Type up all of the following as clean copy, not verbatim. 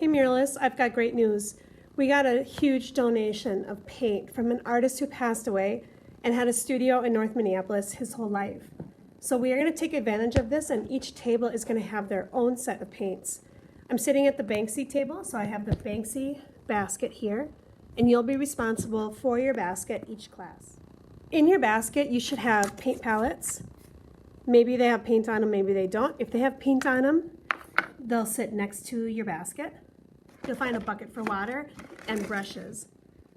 Hey Muralists, I've got great news. We got a huge donation of paint from an artist who passed away and had a studio in North Minneapolis his whole life. So we are going to take advantage of this, and each table is going to have their own set of paints. I'm sitting at the Banksy table, so I have the Banksy basket here, and you'll be responsible for your basket each class. In your basket, you should have paint palettes. Maybe they have paint on them, maybe they don't. If they have paint on them, they'll sit next to your basket. You'll find a bucket for water and brushes.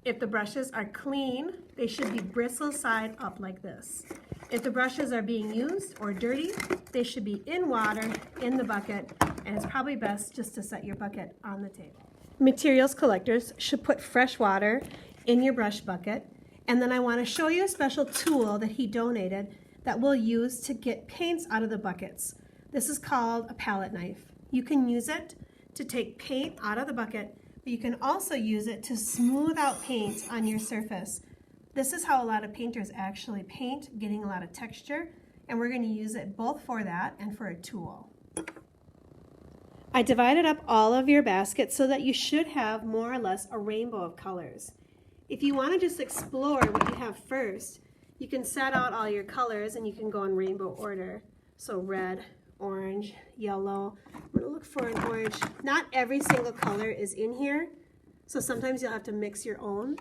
If the brushes are clean, they should be bristle side up like this. If the brushes are being used or dirty, they should be in water in the bucket, and it's probably best just to set your bucket on the table. Materials collectors should put fresh water in your brush bucket, and then I want to show you a special tool that he donated that we'll use to get paints out of the buckets. This is called a palette knife. You can use it to take paint out of the bucket, but you can also use it to smooth out paint on your surface. This is how a lot of painters actually paint, getting a lot of texture, and we're going to use it both for that and for a tool. I divided up all of your baskets so that you should have more or less a rainbow of colors. If you want to just explore what you have first, you can set out all your colors and you can go in rainbow order. So red, orange, yellow. I'm going to look for an orange. Not every single color is in here, so sometimes you'll have to mix your own.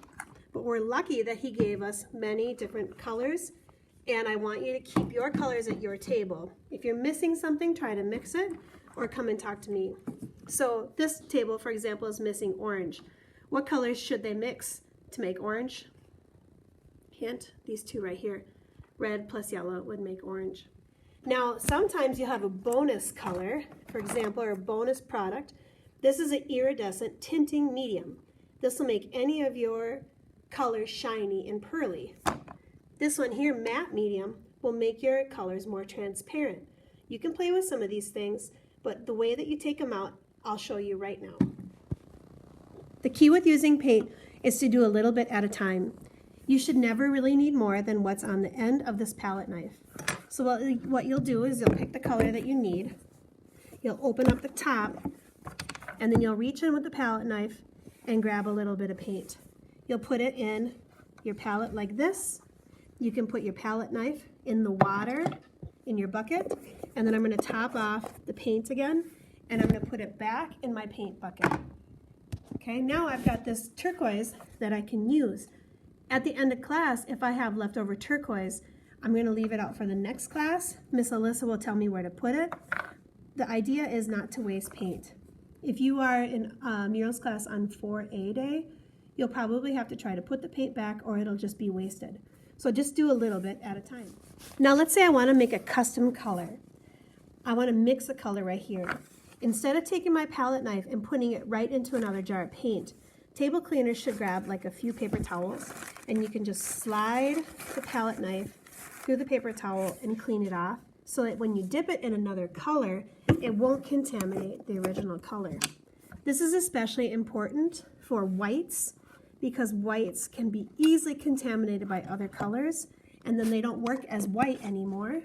But we're lucky that he gave us many different colors, and I want you to keep your colors at your table. If you're missing something, try to mix it or come and talk to me. So this table, for example, is missing orange. What colors should they mix to make orange? Hint, these two right here. Red plus yellow would make orange. Now, sometimes you'll have a bonus color, for example, or a bonus product. This is an iridescent tinting medium. This will make any of your colors shiny and pearly. This one here, matte medium, will make your colors more transparent. You can play with some of these things, but the way that you take them out, I'll show you right now. The key with using paint is to do a little bit at a time. You should never really need more than what's on the end of this palette knife. So what you'll do is you'll pick the color that you need, you'll open up the top, and then you'll reach in with the palette knife and grab a little bit of paint. You'll put it in your palette like this. You can put your palette knife in the water in your bucket, and then I'm going to top off the paint again, and I'm going to put it back in my paint bucket. Okay, now I've got this turquoise that I can use. At the end of class, if I have leftover turquoise, I'm going to leave it out for the next class. Miss Alyssa will tell me where to put it. The idea is not to waste paint. If you are in murals class on 4A day, you'll probably have to try to put the paint back or it'll just be wasted. So just do a little bit at a time. Now let's say I want to make a custom color. I want to mix a color right here. Instead of taking my palette knife and putting it right into another jar of paint, table cleaners should grab like a few paper towels, and you can just slide the palette knife through the paper towel and clean it off so that when you dip it in another color, it won't contaminate the original color. This is especially important for whites because whites can be easily contaminated by other colors, and then they don't work as white anymore.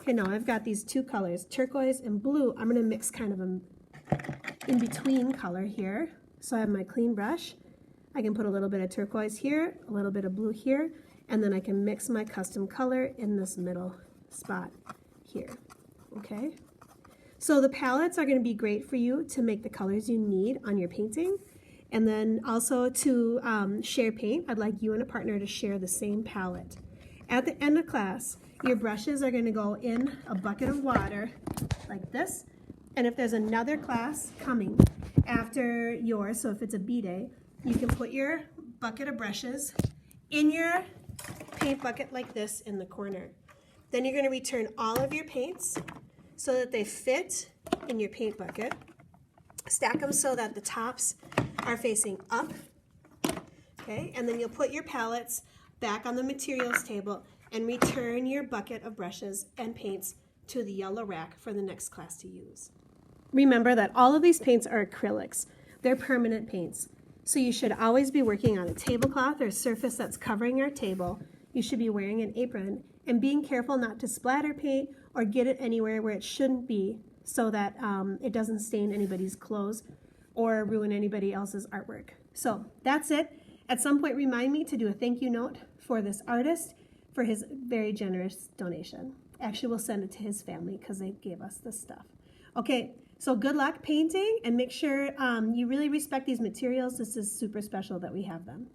Okay, now I've got these two colors, turquoise and blue. I'm going to mix kind of an in-between color here. So I have my clean brush. I can put a little bit of turquoise here, a little bit of blue here, and then I can mix my custom color in this middle spot here. Okay? So the palettes are going to be great for you to make the colors you need on your painting. And then also to share paint, I'd like you and a partner to share the same palette. At the end of class, your brushes are going to go in a bucket of water like this. And if there's another class coming after yours, so if it's a B day, you can put your bucket of brushes in your paint bucket like this in the corner. Then you're going to return all of your paints so that they fit in your paint bucket. Stack them so that the tops are facing up. Okay, and then you'll put your palettes back on the materials table and return your bucket of brushes and paints to the yellow rack for the next class to use. Remember that all of these paints are acrylics. They're permanent paints. So you should always be working on a tablecloth or surface that's covering your table. You should be wearing an apron and being careful not to splatter paint or get it anywhere where it shouldn't be so that it doesn't stain anybody's clothes. or ruin anybody else's artwork. So that's it. At some point, remind me to do a thank you note for this artist for his very generous donation. Actually, we'll send it to his family because they gave us this stuff. Okay, so good luck painting, and make sure you really respect these materials. This is super special that we have them.